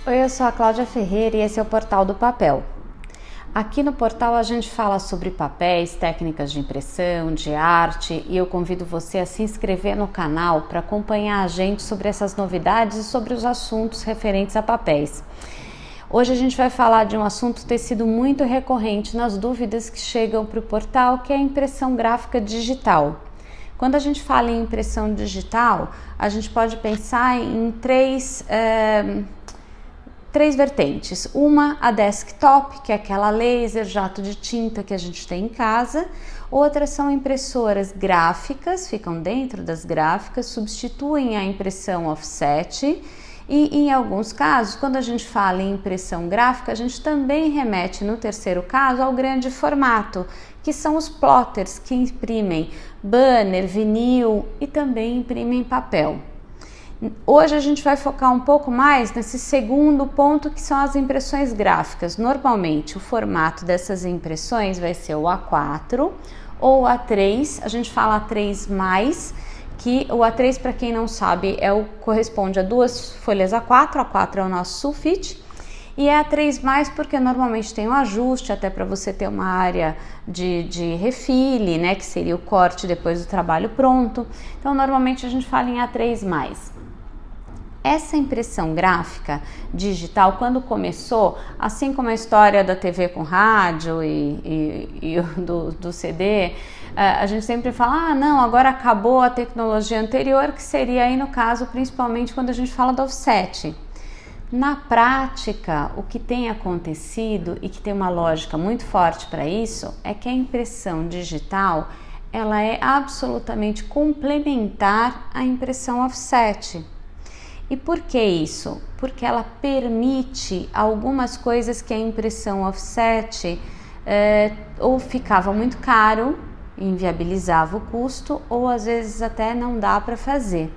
Oi, eu sou a Cláudia Ferreira e esse é o Portal do Papel. Aqui no portal a gente fala sobre papéis, técnicas de impressão, de arte, e eu convido você a se inscrever no canal para acompanhar a gente sobre essas novidades e sobre os assuntos referentes a papéis. Hoje a gente vai falar de um assunto que tem sido muito recorrente nas dúvidas que chegam para o portal, que é a impressão gráfica digital. Quando a gente fala em impressão digital, a gente pode pensar em três vertentes. Uma, a desktop, que é aquela laser, jato de tinta que a gente tem em casa. Outras são impressoras gráficas, ficam dentro das gráficas, substituem a impressão offset. E em alguns casos, quando a gente fala em impressão gráfica, a gente também remete, no terceiro caso, ao grande formato, que são os plotters, que imprimem banner, vinil e também imprimem papel. Hoje a gente vai focar um pouco mais nesse segundo ponto, que são as impressões gráficas. Normalmente o formato dessas impressões vai ser o A4 ou o A3, a gente fala A3+, que o A3, para quem não sabe, corresponde a duas folhas A4 é o nosso sulfite, e é A3+, porque normalmente tem um ajuste, até para você ter uma área de refile, né, que seria o corte depois do trabalho pronto. Então normalmente a gente fala em A3+. Essa impressão gráfica digital, quando começou, assim como a história da TV com rádio e do CD, a gente sempre fala, não, agora acabou a tecnologia anterior, que seria aí no caso, principalmente quando a gente fala do offset. Na prática, o que tem acontecido e que tem uma lógica muito forte para isso, é que a impressão digital, ela é absolutamente complementar à impressão offset. E por que isso? Porque ela permite algumas coisas que a impressão offset ou ficava muito caro, inviabilizava o custo, ou às vezes até não dá para fazer.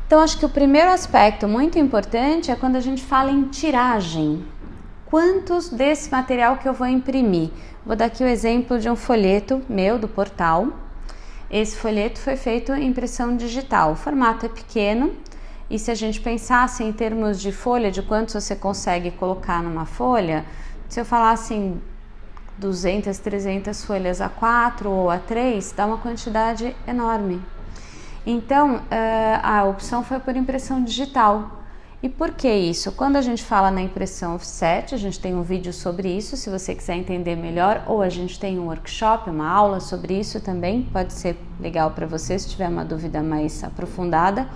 Então acho que o primeiro aspecto muito importante é quando a gente fala em tiragem. Quantos desse material que eu vou imprimir? Vou dar aqui o exemplo de um folheto meu do portal. Esse folheto foi feito em impressão digital, o formato é pequeno. E se a gente pensasse em termos de folha, de quantos você consegue colocar numa folha, se eu falasse em 200, 300 folhas A4 ou A3, dá uma quantidade enorme. Então, a opção foi por impressão digital. E por que isso? Quando a gente fala na impressão offset, a gente tem um vídeo sobre isso, se você quiser entender melhor, ou a gente tem um workshop, uma aula sobre isso também, pode ser legal para você se tiver uma dúvida mais aprofundada.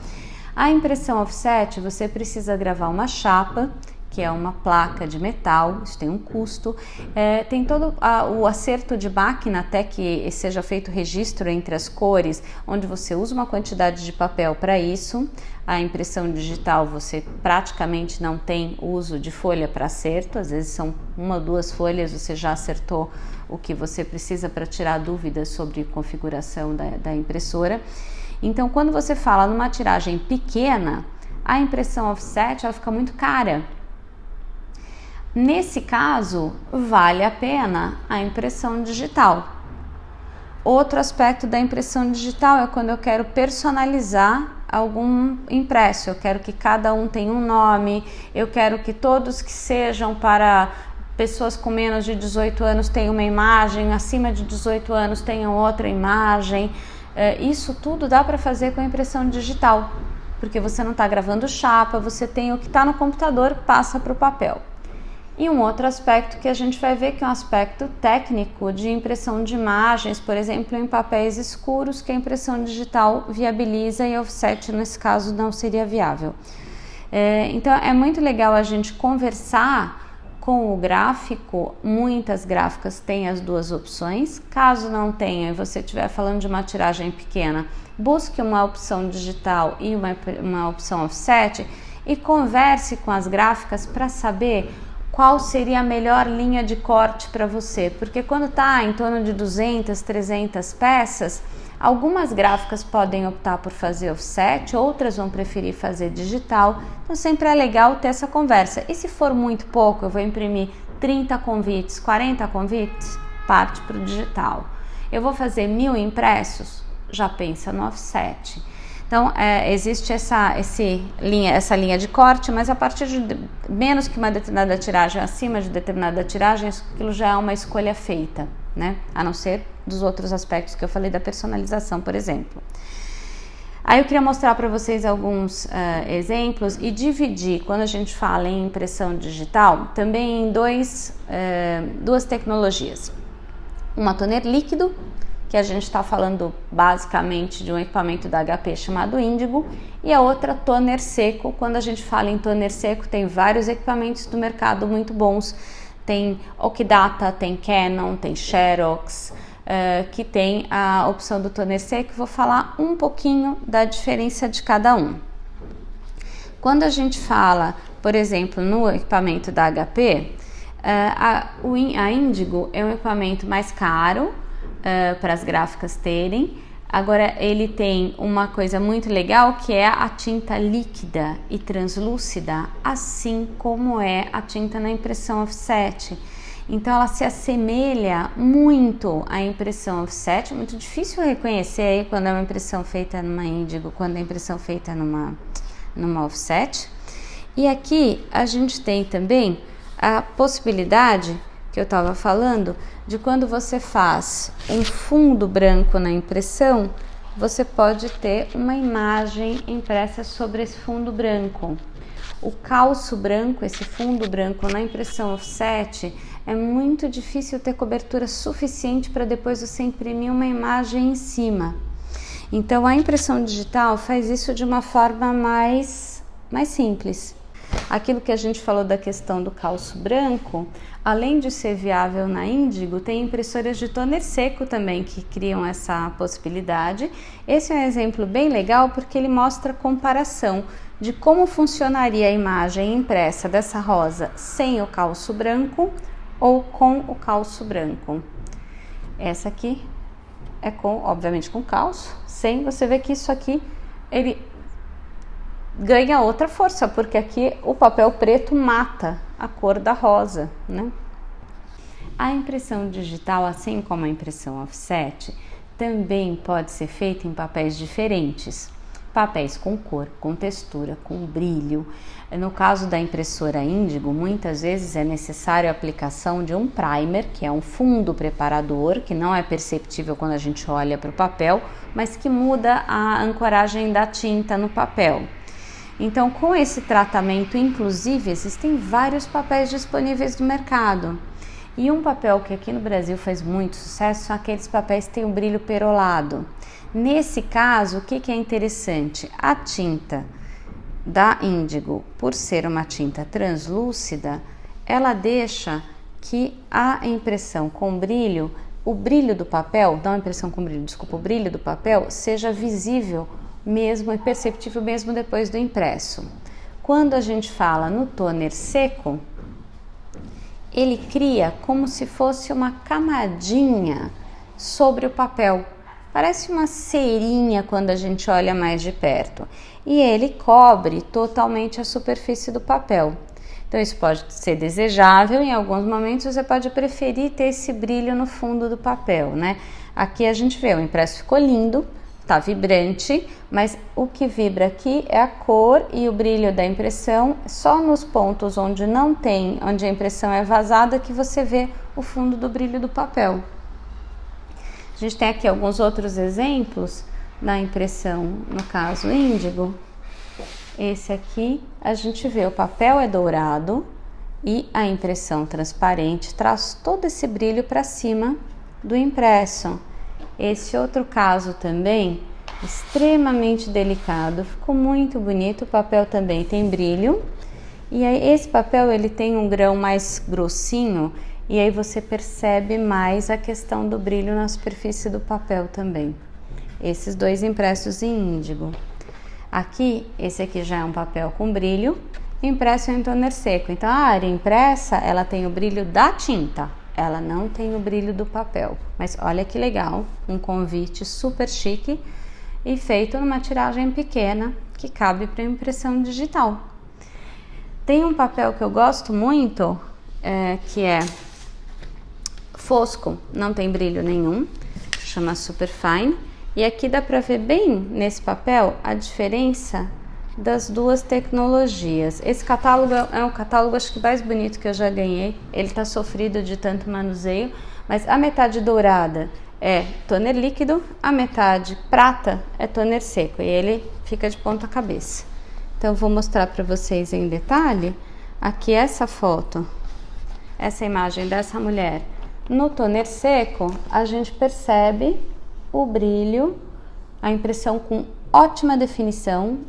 A impressão offset, você precisa gravar uma chapa, que é uma placa de metal, isso tem um custo, tem todo o acerto de máquina até que seja feito o registro entre as cores, onde você usa uma quantidade de papel para isso. A impressão digital você praticamente não tem uso de folha para acerto, às vezes são uma ou duas folhas, você já acertou o que você precisa para tirar dúvidas sobre configuração da impressora. Então, quando você fala numa tiragem pequena, a impressão offset ela fica muito cara. Nesse caso, vale a pena a impressão digital. Outro aspecto da impressão digital é quando eu quero personalizar algum impresso. Eu quero que cada um tenha um nome, eu quero que todos que sejam para pessoas com menos de 18 anos tenham uma imagem, acima de 18 anos tenham outra imagem. Isso tudo dá para fazer com a impressão digital, porque você não está gravando chapa, você tem o que está no computador, passa para o papel. E um outro aspecto que a gente vai ver, que é um aspecto técnico de impressão de imagens, por exemplo, em papéis escuros, que a impressão digital viabiliza e offset, nesse caso, não seria viável. Então, é muito legal a gente conversar com o gráfico. Muitas gráficas têm as duas opções. Caso não tenha e você estiver falando de uma tiragem pequena, busque uma opção digital e uma opção offset e converse com as gráficas para saber qual seria a melhor linha de corte para você, porque quando está em torno de 200, 300 peças, algumas gráficas podem optar por fazer offset, outras vão preferir fazer digital, então sempre é legal ter essa conversa. E se for muito pouco, eu vou imprimir 30 convites, 40 convites, parte para o digital. Eu vou fazer 1000 impressos, já pensa no offset. Então, existe essa linha de corte, mas a partir de menos que uma determinada tiragem, acima de determinada tiragem, aquilo já é uma escolha feita, né? A não ser dos outros aspectos que eu falei da personalização, por exemplo. Aí eu queria mostrar para vocês alguns exemplos e dividir, quando a gente fala em impressão digital, também em duas tecnologias. Uma toner líquido, que a gente está falando basicamente de um equipamento da HP chamado Indigo, e a outra toner seco. Quando a gente fala em toner seco, tem vários equipamentos do mercado muito bons. Tem Okidata, tem Canon, tem Xerox, que tem a opção do toner seco. Vou falar um pouquinho da diferença de cada um. Quando a gente fala, por exemplo, no equipamento da HP, a Indigo é um equipamento mais caro para as gráficas terem. Agora ele tem uma coisa muito legal, que é a tinta líquida e translúcida, assim como é a tinta na impressão offset. Então ela se assemelha muito à impressão offset. Muito difícil reconhecer aí quando é uma impressão feita numa Indigo, quando é impressão feita numa offset. E aqui a gente tem também a possibilidade que eu estava falando, de quando você faz um fundo branco na impressão, você pode ter uma imagem impressa sobre esse fundo branco. O calço branco, esse fundo branco na impressão offset, é muito difícil ter cobertura suficiente para depois você imprimir uma imagem em cima. Então a impressão digital faz isso de uma forma mais simples. Aquilo que a gente falou da questão do calço branco, além de ser viável na Indigo, tem impressoras de toner seco também que criam essa possibilidade. Esse é um exemplo bem legal porque ele mostra a comparação de como funcionaria a imagem impressa dessa rosa sem o calço branco ou com o calço branco. Essa aqui é obviamente com calço, sem. Você vê que isso aqui, ele ganha outra força, porque aqui o papel preto mata a cor da rosa, né? A impressão digital, assim como a impressão offset, também pode ser feita em papéis diferentes. Papéis com cor, com textura, com brilho. No caso da impressora Indigo, muitas vezes é necessário a aplicação de um primer, que é um fundo preparador, que não é perceptível quando a gente olha para o papel, mas que muda a ancoragem da tinta no papel. Então, com esse tratamento, inclusive, existem vários papéis disponíveis no mercado. E um papel que aqui no Brasil faz muito sucesso são aqueles papéis que têm o brilho perolado. Nesse caso, o que é interessante? A tinta da Indigo, por ser uma tinta translúcida, ela deixa que a impressão com brilho, o brilho do papel, não a impressão com brilho, desculpa, o brilho do papel seja visível mesmo e perceptível mesmo depois do impresso. Quando a gente fala no toner seco, ele cria como se fosse uma camadinha sobre o papel. Parece uma cerinha quando a gente olha mais de perto. E ele cobre totalmente a superfície do papel. Então isso pode ser desejável, em alguns momentos você pode preferir ter esse brilho no fundo do papel, né? Aqui a gente vê, o impresso ficou lindo, tá vibrante, mas o que vibra aqui é a cor e o brilho da impressão. Só nos pontos onde não tem, onde a impressão é vazada, que você vê o fundo do brilho do papel. A gente tem aqui alguns outros exemplos da impressão, no caso Indigo. Esse aqui a gente vê o papel é dourado e a impressão transparente traz todo esse brilho para cima do impresso. Esse outro caso também, extremamente delicado, ficou muito bonito, o papel também tem brilho. E aí esse papel ele tem um grão mais grossinho e aí você percebe mais a questão do brilho na superfície do papel também. Esses dois impressos em Indigo. Aqui, esse aqui já é um papel com brilho, impresso em toner seco. Então a área impressa, ela tem o brilho da tinta. Ela não tem o brilho do papel, mas olha que legal, um convite super chique e feito numa tiragem pequena que cabe para impressão digital. Tem um papel que eu gosto muito, que é fosco, não tem brilho nenhum, chama Superfine, E aqui dá para ver bem nesse papel a diferença das duas tecnologias. Esse catálogo é um catálogo acho que mais bonito que eu já ganhei. Ele está sofrido de tanto manuseio, mas a metade dourada é toner líquido, a metade prata é toner seco e ele fica de ponta cabeça. Então eu vou mostrar para vocês em detalhe aqui essa foto, essa imagem dessa mulher no toner seco. A gente percebe o brilho, a impressão com ótima definição,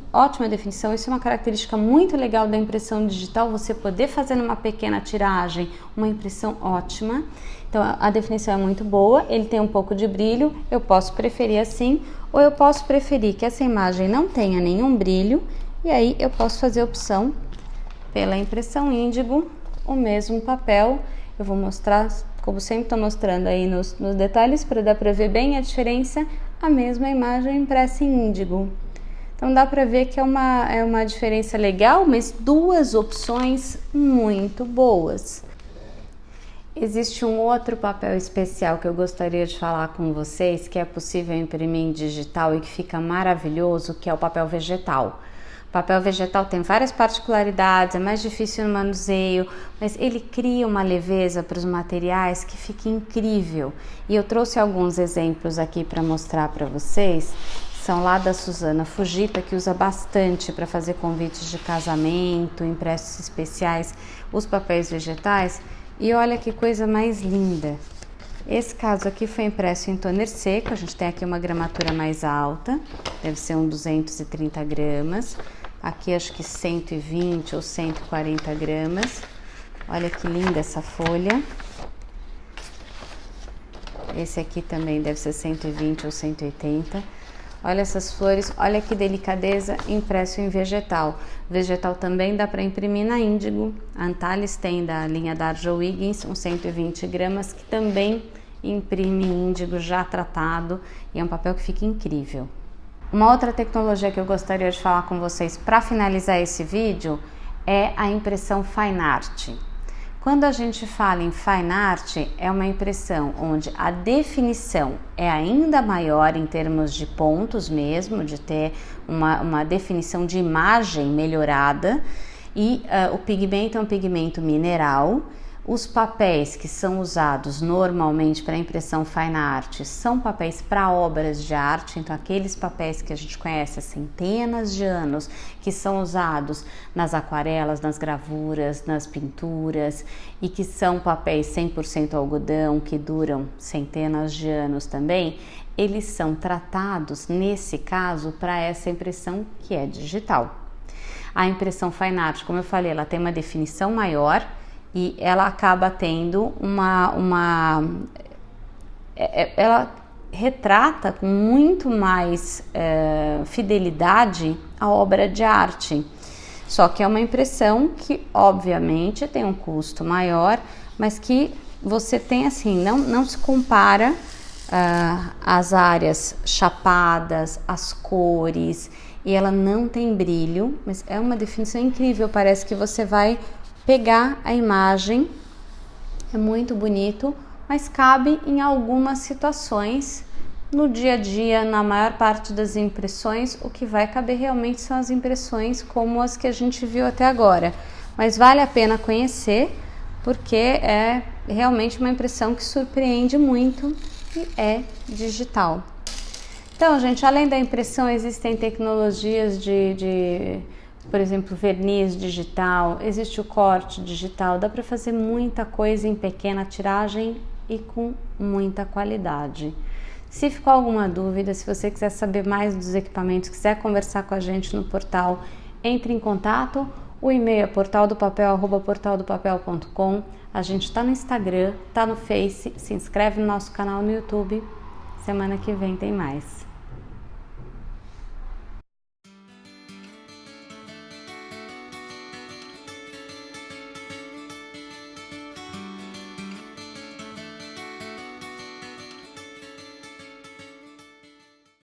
isso é uma característica muito legal da impressão digital, você poder fazer numa pequena tiragem uma impressão ótima. Então a definição é muito boa, ele tem um pouco de brilho, eu posso preferir assim, ou eu posso preferir que essa imagem não tenha nenhum brilho, e aí eu posso fazer a opção pela impressão índigo, o mesmo papel. Eu vou mostrar, como sempre estou mostrando aí nos detalhes, para dar para ver bem a diferença, a mesma imagem impressa em índigo. Então dá para ver que é uma diferença legal, mas duas opções muito boas. Existe um outro papel especial que eu gostaria de falar com vocês, que é possível imprimir em digital e que fica maravilhoso, que é o papel vegetal. O papel vegetal tem várias particularidades, é mais difícil no manuseio, mas ele cria uma leveza para os materiais que fica incrível. E eu trouxe alguns exemplos aqui para mostrar para vocês. São lá da Suzana Fujita, que usa bastante para fazer convites de casamento, impressos especiais, os papéis vegetais. E olha que coisa mais linda. Esse caso aqui foi impresso em toner seco, a gente tem aqui uma gramatura mais alta, deve ser 230 gramas. Aqui acho que 120 ou 140 gramas. Olha que linda essa folha. Esse aqui também deve ser 120 ou 180. Olha essas flores, olha que delicadeza, impresso em vegetal. Vegetal também dá para imprimir na índigo. A Antalis tem da linha da Arjo Wiggins, uns 120 gramas, que também imprime índigo já tratado. E é um papel que fica incrível. Uma outra tecnologia que eu gostaria de falar com vocês para finalizar esse vídeo é a impressão Fine Art. Quando a gente fala em Fine Art, é uma impressão onde a definição é ainda maior em termos de pontos mesmo, de ter uma definição de imagem melhorada, e o pigmento é um pigmento mineral. Os papéis que são usados normalmente para impressão Fine Art são papéis para obras de arte, então aqueles papéis que a gente conhece há centenas de anos, que são usados nas aquarelas, nas gravuras, nas pinturas, e que são papéis 100% algodão, que duram centenas de anos também, eles são tratados, nesse caso, para essa impressão que é digital. A impressão Fine Art, como eu falei, ela tem uma definição maior, e ela acaba tendo ela retrata com muito mais fidelidade a obra de arte. Só que é uma impressão que, obviamente, tem um custo maior, mas que você tem assim, não se compara as áreas chapadas, as cores, e ela não tem brilho, mas é uma definição incrível, parece que você vai pegar a imagem, é muito bonito, mas cabe em algumas situações. No dia a dia, na maior parte das impressões, o que vai caber realmente são as impressões como as que a gente viu até agora. Mas vale a pena conhecer, porque é realmente uma impressão que surpreende muito e é digital. Então, gente, além da impressão, existem tecnologias por exemplo, verniz digital, existe o corte digital, dá para fazer muita coisa em pequena tiragem e com muita qualidade. Se ficou alguma dúvida, se você quiser saber mais dos equipamentos, quiser conversar com a gente no portal, entre em contato. O e-mail é portaldopapel@portaldopapel.com. A gente está no Instagram, está no Face, se inscreve no nosso canal no YouTube. Semana que vem tem mais.